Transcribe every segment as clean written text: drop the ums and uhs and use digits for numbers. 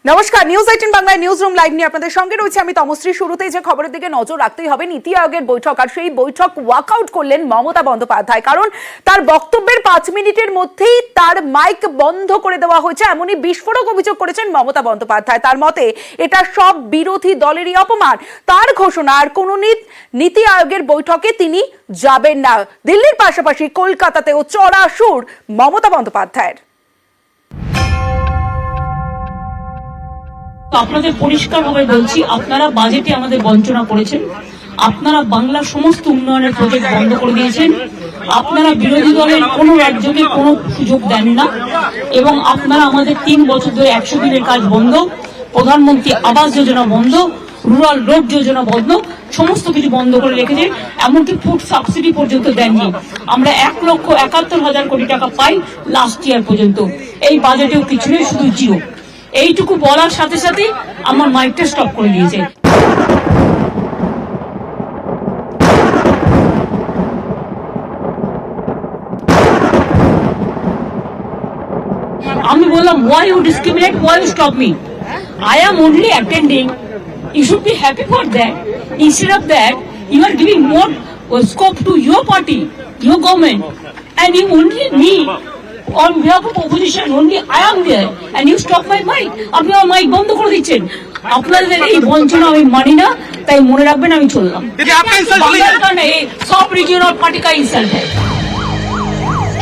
নমস্কার, নিউজ 18 বাংলায় news room live নিয়ে আপনাদের সঙ্গে রয়েছে আমি তমশ্রী। শুরুতেই যে খবরের দিকে নজর রাখতেই হবে, নীতি আয়োগের বৈঠক, আর সেই বৈঠক ওয়াকআউট করলেন মমতা বন্দ্যোপাধ্যায়। কারণ তার বক্তব্যের 5 মিনিটের মধ্যেই তার মাইক বন্ধ করে দেওয়া হয়েছে, এমনই বিস্ফোরক অভিযোগ করেছেন মমতা বন্দ্যোপাধ্যায়। তার মতে এটা সব বিরোধী দলেরই অপমান। তার ঘোষণা, আর কোন নীতি আয়োগের বৈঠকে তিনি যাবেন না। দিল্লির পাশাপাশি কলকাতাতেও চড়া সুর মমতা বন্দ্যোপাধ্যায়ের। আপনাদের পরিষ্কারভাবে বলছি, আপনারা বাজেটে আমাদের বঞ্চনা করেছেন, আপনারা বাংলার সমস্ত উন্নয়নের প্রজেক্ট বন্ধ করে দিয়েছেন, আপনারা বিরোধী দলের কোনো রাজ্যকে কোনো সুযোগ দেন না, এবং আপনারা আমাদের 3 বছর ধরে 100 দিনের কাজ বন্ধ, প্রধানমন্ত্রী আবাস যোজনা বন্ধ, রুরাল রোড যোজনা বন্ধ, সমস্ত কিছু বন্ধ করে রেখেছেন। এমনকি ফুড সাবসিডি পর্যন্ত দেননি। আমরা 1,71,000 কোটি টাকা পাই লাস্ট ইয়ার পর্যন্ত। এই বাজেটেও কিছু নেই, শুধু জিরো। এইটুকু বলার সাথে সাথে আমার মাইকটা স্টপ করে দিয়েছে। আমি বললাম, why you discriminate, why you stop me? I am only attending. You should be happy for that. Instead of that, you are giving more scope to your party, your government, and you only me. On behalf of opposition, only I am there, and you stop my mic. আপনি আমার mic বন্ধ করে দিচ্ছেন। আপনাদের এই বঞ্চনা আমি মানি না, তাই মনে রাখবেন আমি চললাম। সব রিজিওনাল পার্টি কা ইনসাল্ট है।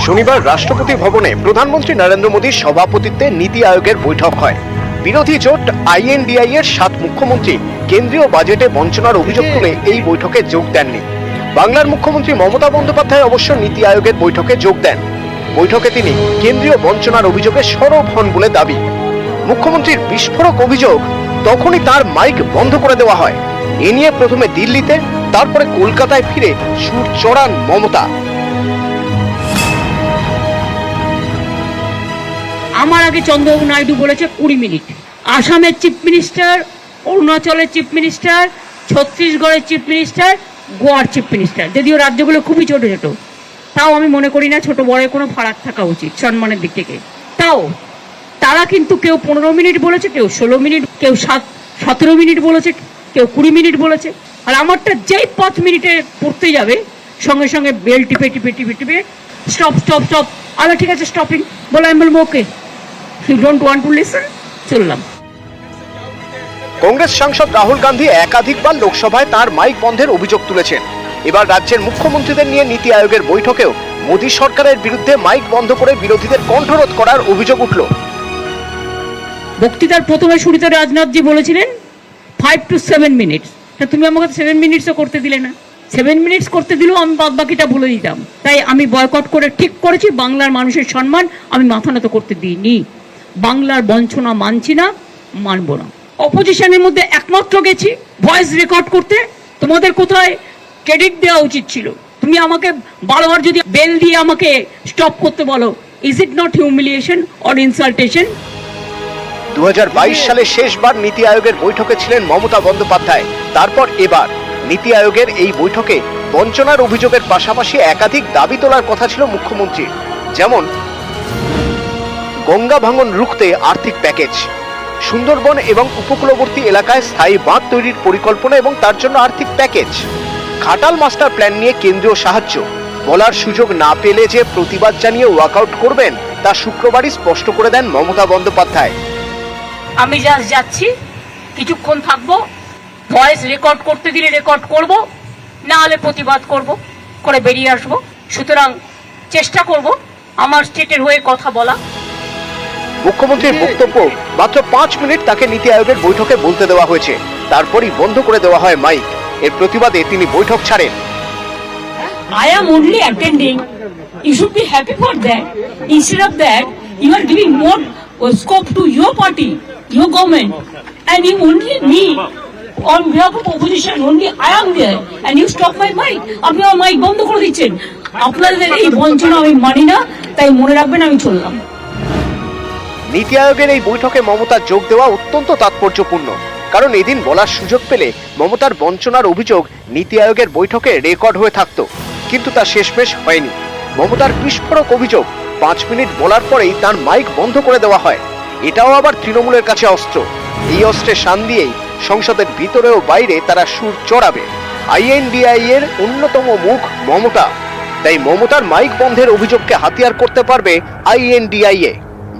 শনিবার রাষ্ট্রপতি ভবনে প্রধানমন্ত্রী নরেন্দ্র মোদীর সভাপতিত্বে নীতি আয়োগের বৈঠক হয়। বিরোধী জোট INDI এর 7 মুখ্যমন্ত্রী কেন্দ্রীয় বাজেটে বঞ্চনার অভিযোগ তুলে এই বৈঠকে যোগ দেননি। বাংলার মুখ্যমন্ত্রী মমতা বন্দ্যোপাধ্যায় অবশ্য নীতি আয়োগের বৈঠকে যোগ দেন। বৈঠকে তিনি কেন্দ্রীয় বঞ্চনার অভিযোগে সরব হন বলে দাবি। মুখ্যমন্ত্রীর বিস্ফোরক অভিযোগ, তখনই তার মাইক বন্ধ করে দেওয়া হয়। এ নিয়ে প্রথমে দিল্লিতে, তারপরে কলকাতায় ফিরে সুর চড়ান মমতা। আমার আগে চন্দ্রবাবু নাইডু বলেছে 20 মিনিট। আসামের চিফ মিনিস্টার, অরুণাচলের চিফ মিনিস্টার, ছত্তিশগড়ের চিফ মিনিস্টার, গোয়ার চিফ মিনিস্টার, যদিও রাজ্যগুলো খুবই ছোট ছোট, তাও আমি মনে করি না ছোট বড় কোনো ফারাক থাকা উচিত সম্মানের দিক থেকে। তাও তারা কিন্তু কেউ 15 মিনিট বলেছে, কেউ 16 মিনিট, কেউ 17 মিনিট বলেছে, কেউ 20 মিনিট বলেছে। আর আমারটা যেই 5 মিনিটে পড়তে যাবে, সঙ্গে সঙ্গে বেল টিপে টিপে টিপে টিপে স্টপ স্টপ স্টপ। আচ্ছা ঠিক আছে, স্টপিং বলে আমি বলবো okay, you don't want to listen, চললাম। কংগ্রেস সাংসদ রাহুল গান্ধী একাধিকবার লোকসভায় তার মাইক বন্ধের অভিযোগ তুলেছেন। এবার রাজ্যের মুখ্যমন্ত্রীদের নিয়ে নীতি আয়োগের বৈঠকেও মোদী সরকারের বিরুদ্ধে মাইক বন্ধ করে বিরোধীদের কণ্ঠরোধ করার অভিযোগ উঠল। বক্তৃতার প্রথমে শুরুতে রাজনাথজি বলেছিলেন 5 to 7 মিনিটস। তুমি আমাকে 7 মিনিটসও করতে দিলে না। 7 মিনিটস করতে দিলেও আমি বাদ বাকিটা বলে দিতাম। তাই আমি বয়কট করে ঠিক করেছি, বাংলার মানুষের সম্মান আমি মাথা নত করতে দিইনি। বাংলার বঞ্চনা মানছি না, মানব না। অপোজিশনের মধ্যে একমাত্র গেছি ভয়েস রেকর্ড করতে। তোমাদের কোথায় ক্রেডিট দেওয়া উচিত ছিল? তুমি আমাকে বারবার যদি বেল দিয়ে আমাকে স্টপ করতে বলো, is it not humiliation or ইনসাল্টেশন? 2022 সালে শেষবার নীতি আয়োগের বৈঠকে ছিলেন মমতা বন্দ্যোপাধ্যায়। তারপর এবার নীতি আয়োগের এই বৈঠকে বঞ্চনার অভিযোগের পাশাপাশি একাধিক দাবি তোলার কথা ছিল মুখ্যমন্ত্রীর, যেমন গঙ্গা ভাঙন রুখতে আর্থিক প্যাকেজ, সুন্দরবন এবং উপকূলবর্তী এলাকায় স্থায়ী বাঁধ তৈরির পরিকল্পনা এবং তার জন্য আর্থিক প্যাকেজ, ঘাটাল মাস্টার প্ল্যান নিয়ে কেন্দ্রীয় সাহায্য। বলার সুযোগ না পেলে যে প্রতিবাদ জানিয়ে ওয়াকআউট করবেন তা শুক্রবারই স্পষ্ট করে দেন মমতা বন্দ্যোপাধ্যায়। আমি জাস্ট যাচ্ছি, কিছুক্ষণ থাকবো, ভয়েস রেকর্ড করতে দিলে রেকর্ড করব, না হলে প্রতিবাদ করব, করে বেরিয়ে আসবো। সুতরাং চেষ্টা করব আমার স্টেটের হয়ে কথা বলা। মুখ্যমন্ত্রীর বক্তব্য মাত্র 5 মিনিট তাকে নীতি আয়োগের বৈঠকে বলতে দেওয়া হয়েছে, তারপরই বন্ধ করে দেওয়া হয় মাইক। এর প্রতিবাদে তিনি বৈঠক ছাড়েন। I am only attending. You should be happy for that. Instead of that, you are giving more scope to your party, your government, and you only me. On behalf of opposition, only I am there, and you stop my mic. আপনি আমার mic বন্ধ করে দিচ্ছেন। আপনাদের এই বঞ্চনা আমি মানি না, তাই মনে রাখবেন আমি চললাম। নীতি আয়োগের এই বৈঠকে মমতার যোগ দেওয়া অত্যন্ত তাৎপর্যপূর্ণ, কারণ এদিন বলার সুযোগ পেলে মমতার বঞ্চনার অভিযোগ নীতি আয়োগের বৈঠকে রেকর্ড হয়ে থাকত, কিন্তু তা শেষমেশ হয়নি। মমতার বিস্ফোরক অভিযোগ, 5 মিনিট বলার পরেই তার মাইক বন্ধ করে দেওয়া হয়। এটাও আবার তৃণমূলের কাছে অস্ত্র। এই অস্ত্রের শান দিয়েই সংসদের ভিতরে ও বাইরে তারা সুর চড়াবে। আইএনডিআই এর অন্যতম মুখ মমতা, তাই মমতার মাইক বন্ধের অভিযোগকে হাতিয়ার করতে পারবে আইএনডিআইএ।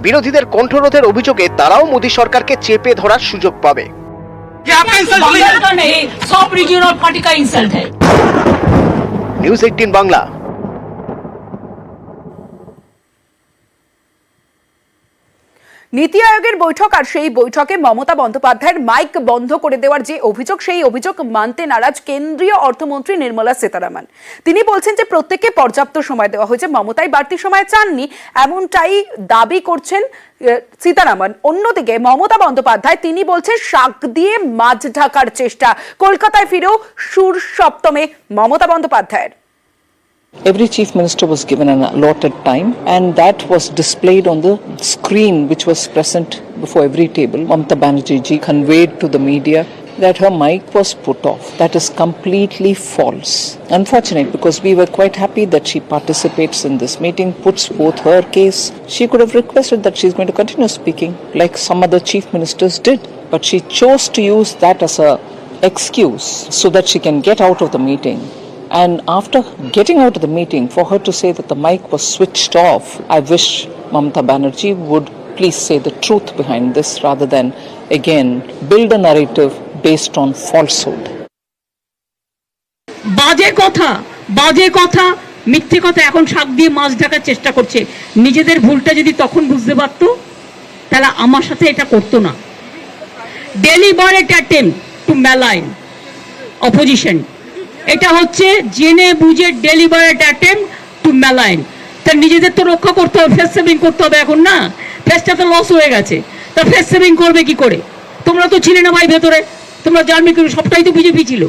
বিরোধীদের কণ্ঠরোধের অভিযোগে তারাও মোদী সরকারকে চেপে ধরার সুযোগ পাবে। নিউজ 18 বাংলা। নীতি আয়োগের বৈঠক আর সেই বৈঠকে মমতা বন্দ্যোপাধ্যায়ের মাইক বন্ধ করে দেওয়ার যে অভিযোগ, সেই অভিযোগ মানতে নারাজ কেন্দ্রীয় অর্থমন্ত্রী নির্মলা সীতারামন। তিনি বলছেন যে প্রত্যেককে পর্যাপ্ত সময় দেওয়া হয়েছে, মমতাই বাড়তি সময় চাননি, এমনটাই দাবি করছেন সীতারামন। অন্যদিকে মমতা বন্দ্যোপাধ্যায় তিনি বলছেন শাক দিয়ে মাছ ঢাকার চেষ্টা। কলকাতায় ফিরেও সুর সপ্তমে মমতা বন্দ্যোপাধ্যায়ের। Every chief minister was given an allotted time, and that was displayed on the screen which was present before every table. Mamata Banerjee ji conveyed to the media that her mic was put off. That is completely false. Unfortunate, because we were quite happy that she participates in this meeting, puts forth her case. She could have requested that she's going to continue speaking like some other chief ministers did, but she chose to use that as a excuse so that she can get out of the meeting. And after getting out of the meeting, for her to say that the mic was switched off, I wish Mamata Banerjee would please say the truth behind this rather than, again, build a narrative based on falsehood. বাজে কথা, মিথ্যে কথা এখন শাক দিয়ে মাছ ঢাকার চেষ্টা করছে। নিজেদের ভুলটা যদি তখন বুঝতে পারতো তাহলে আমার সাথে এটা করতো না। Deliberate attempt two malign opposition, এটা হচ্ছে জেনে বুঝে ডেলিবারেট অ্যাটেম্প্ট টু ম্যালাইন। তা নিজেদের তো রক্ষা করতে হবে, ফেস সেভিং করতে হবে। এখন না, ফেসটা তো লস হয়ে গেছে, তা ফেস সেভিং করবে কি করে? তোমরা তো ছিলে না ভাই ভেতরে, তোমরা জানবে কি? সবটাই তো বিজেপি ছিল।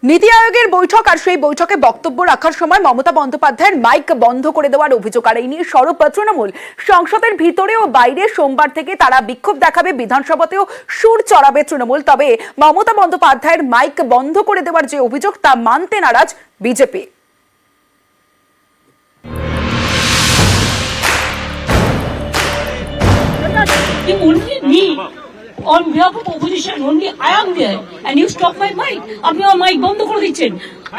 নীতি আয়োগের বৈঠক আর সেই বৈঠকে বক্তব্য রাখার সময় মমতা বন্দ্যোপাধ্যায়ের মাইক বন্ধ করে দেওয়ার অভিযোগ, আর এই নিয়ে সরব তৃণমূল। সংসদের ভিতরে ও বাইরে সোমবার থেকে তারা বিক্ষোভ দেখাবে, বিধানসভাতেও সুর চড়াবে তৃণমূল। তবে মমতা বন্দ্যোপাধ্যায়ের মাইক বন্ধ করে দেওয়ার যে অভিযোগ তা মানতে নারাজ BJP. On behalf of opposition, only I am there, and you stop my mic. আপনি আমার মাইক বন্ধ করে দিচ্ছেন।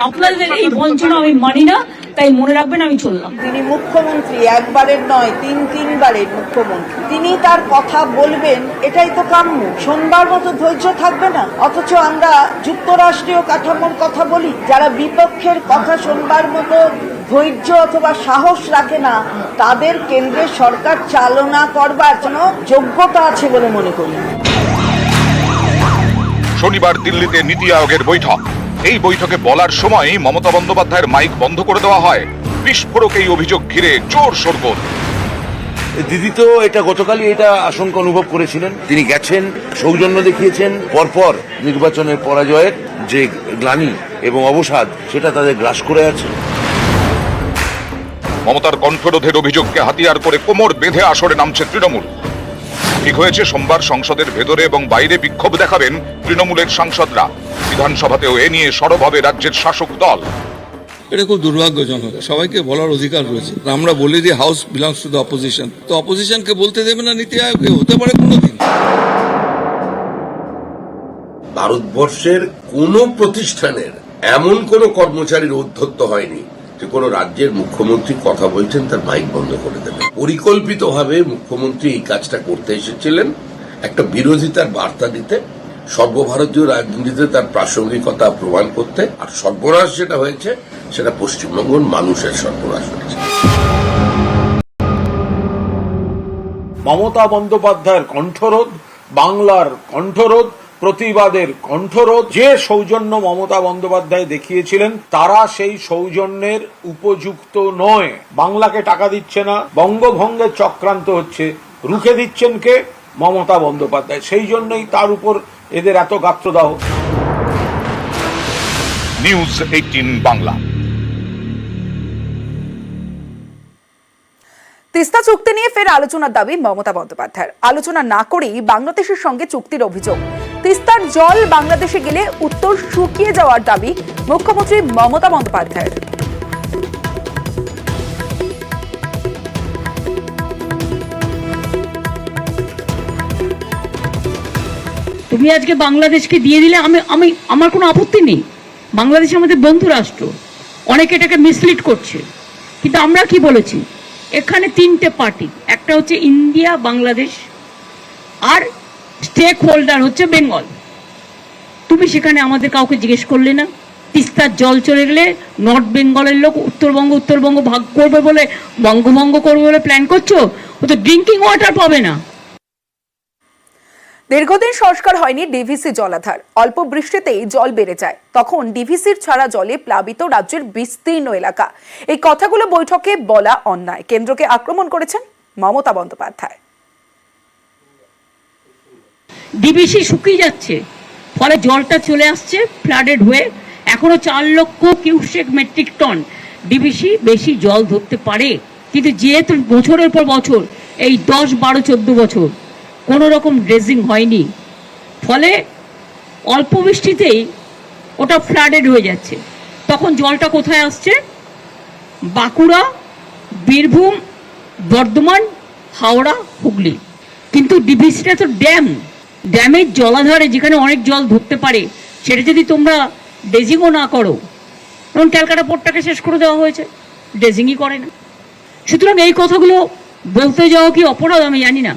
আপনাদের এই বঞ্চনা আমি মানি না, তাই মনে রাখবেন আমি চললাম। তিনি মুখ্যমন্ত্রী, একবারের নয় তিনবারের মুখ্যমন্ত্রী। তিনি তার কথা বলবেন, এটাই তো কাম্য। শোনবার মতো ধৈর্য থাকবে না, অথচ আমরা যুক্তরাষ্ট্রীয় কাঠামোর কথা বলি। যারা বিপক্ষের কথা শোনবার মতো ধৈর্য অথবা সাহস রাখে না, তাদের কেন্দ্রের সরকার চালনা করবার জন্য যোগ্যতা আছে বলে মনে করি। শনিবার দিল্লিতে নীতি আয়োগের বৈঠক। এই বৈঠকে বলার সময় মমতা বন্দ্যোপাধ্যায়ের মাইক বন্ধ করে দেওয়া হয়। বিস্ফোরক এই অভিযোগ ঘিরে জোর শোরগোল। দিদি তো এটা গতকালই এটা আশঙ্কা অনুভব করেছিলেন। তিনি গেছেন, সৌজন্য দেখিয়েছেন। পরপর নির্বাচনের পরাজয়ের যে গ্লানি এবং অবসাদ সেটা তাদের গ্রাস করে আছে। মমতার কণ্ঠরোধের অভিযোগকে হাতিয়ার করে কোমর বেঁধে আসরে নামছে তৃণমূল। ঠিক হয়েছে, সোমবার সংসদের ভেতরে এবং বাইরে বিক্ষোভ দেখাবেন তৃণমূলের সাংসদরা। বিধানসভাতেও এ নিয়ে সরব হবে রাজ্যের শাসক দল। এটা খুব দুর্ভাগ্যজনক। সবাইকে বলার অধিকার রয়েছে। আমরা বলি যে house belongs to the opposition, তো অপোজিশনকে বলতে দেবে না নীতি আয়োগে? হতে পারে কোনোদিন। ভারতবর্ষের কোন প্রতিষ্ঠানের এমন কোন কর্মচারীর উদ্ধত্ত হয়নি যে কোনো রাজ্যের মুখ্যমন্ত্রী কথা বলছেন তার মাইক বন্ধ করে দেবে। পরিকল্পিতভাবে মুখ্যমন্ত্রী এই কাজটা করতে এসেছিলেন একটা বিরোধিতার বার্তা দিতে, সর্বভারতীয় রাজনীতিতে তার প্রাসঙ্গিকতা প্রমাণ করতে। আর সর্বনাশ যেটা হয়েছে সেটা পশ্চিমবঙ্গের মানুষের সর্বনাশ হয়েছে। মমতা বন্দ্যোপাধ্যায়ের কণ্ঠরোধ, বাংলার কণ্ঠরোধ, প্রতিবাদের কণ্ঠরোধ, যে সৌজন্য মমতা বন্দ্যোপাধ্যায় দেখিয়েছিলেন তারা সেই সৌজন্যের উপযুক্ত নয়। বাংলাকে টাকা দিচ্ছে না, বঙ্গভঙ্গের চক্রান্ত হচ্ছে, রুখে দিচ্ছেন কে? মমতা বন্দ্যোপাধ্যায়। সেই জন্যই তার উপর এদের এত গাত্রদাহ। নিউজ 18 বাংলা। তিস্তা চুক্তি নিয়ে ফের আলোচনার দাবি মমতা বন্দ্যোপাধ্যায়ের। আলোচনা না করেই বাংলাদেশের সঙ্গে চুক্তির অভিযোগ। তিস্তার জল বাংলাদেশে গেলে উত্তর শুকিয়ে যাওয়ার দাবি মুখ্যমন্ত্রী মমতা বন্দ্যোপাধ্যায়ের। তুমি আজকে বাংলাদেশকে দিয়ে দিলে আমার কোনো আপত্তি নেই। বাংলাদেশ আমাদের বন্ধু রাষ্ট্র, অনেকে এটাকে মিসলিড করছে, কিন্তু আমরা কি বলেছি, এখানে তিনটে পার্টি, একটা হচ্ছে ইন্ডিয়া, বাংলাদেশ, আর স্টেক হোল্ডার হচ্ছে বেঙ্গল। তুমি সেখানে আমাদের কাউকে জিজ্ঞেস করলে না। তিস্তার জল চলে গেলে নর্থ বেঙ্গলের লোক উত্তরবঙ্গ ভাগ করবে বলে, বঙ্গভঙ্গ করবে বলে প্ল্যান করছো, ও তো ড্রিঙ্কিং ওয়াটার পাবে না। দীর্ঘদিন সংস্কার হয়নি ডিভিসি জলাধার, অল্প বৃষ্টিতেই জল বেড়ে যায়, তখন ডিভিসির ছাড়া জলে প্লাবিত রাজ্যের বিস্তীর্ণ এলাকা। এই কথাগুলো বৈঠকে বলা অন্যায়। কেন্দ্রকে আক্রমণ করেছেন মমতা বন্দ্যোপাধ্যায়। ডিভিসি শুকিয়ে যাচ্ছে, ফলে জলটা চলে আসছে ফ্লাডেড হয়ে। এখনো 4 লক্ষ কিউসেক মেট্রিক টন ডিভিসি বেশি জল ধরতে পারে, কিন্তু যেহেতু বছরের পর বছর, এই 10, 12, 14 বছর কোনো রকম ড্রেজিং হয়নি, ফলে অল্প বৃষ্টিতেই ওটা ফ্লাডেড হয়ে যাচ্ছে। তখন জলটা কোথায় আসছে? বাঁকুড়া, বীরভূম, বর্ধমান, হাওড়া, হুগলি। কিন্তু ডিভিসিটা তো ড্যামের জলাধারে, যেখানে অনেক জল ধরতে পারে, সেটা যদি তোমরা ড্রেজিংও না করো, কারণ ক্যালকাটা পোর্টটাকে শেষ করে দেওয়া হয়েছে, ড্রেজিংই করে না। সুতরাং এই কথাগুলো বলতে যাওয়া কি অপরাধ আমি জানি না।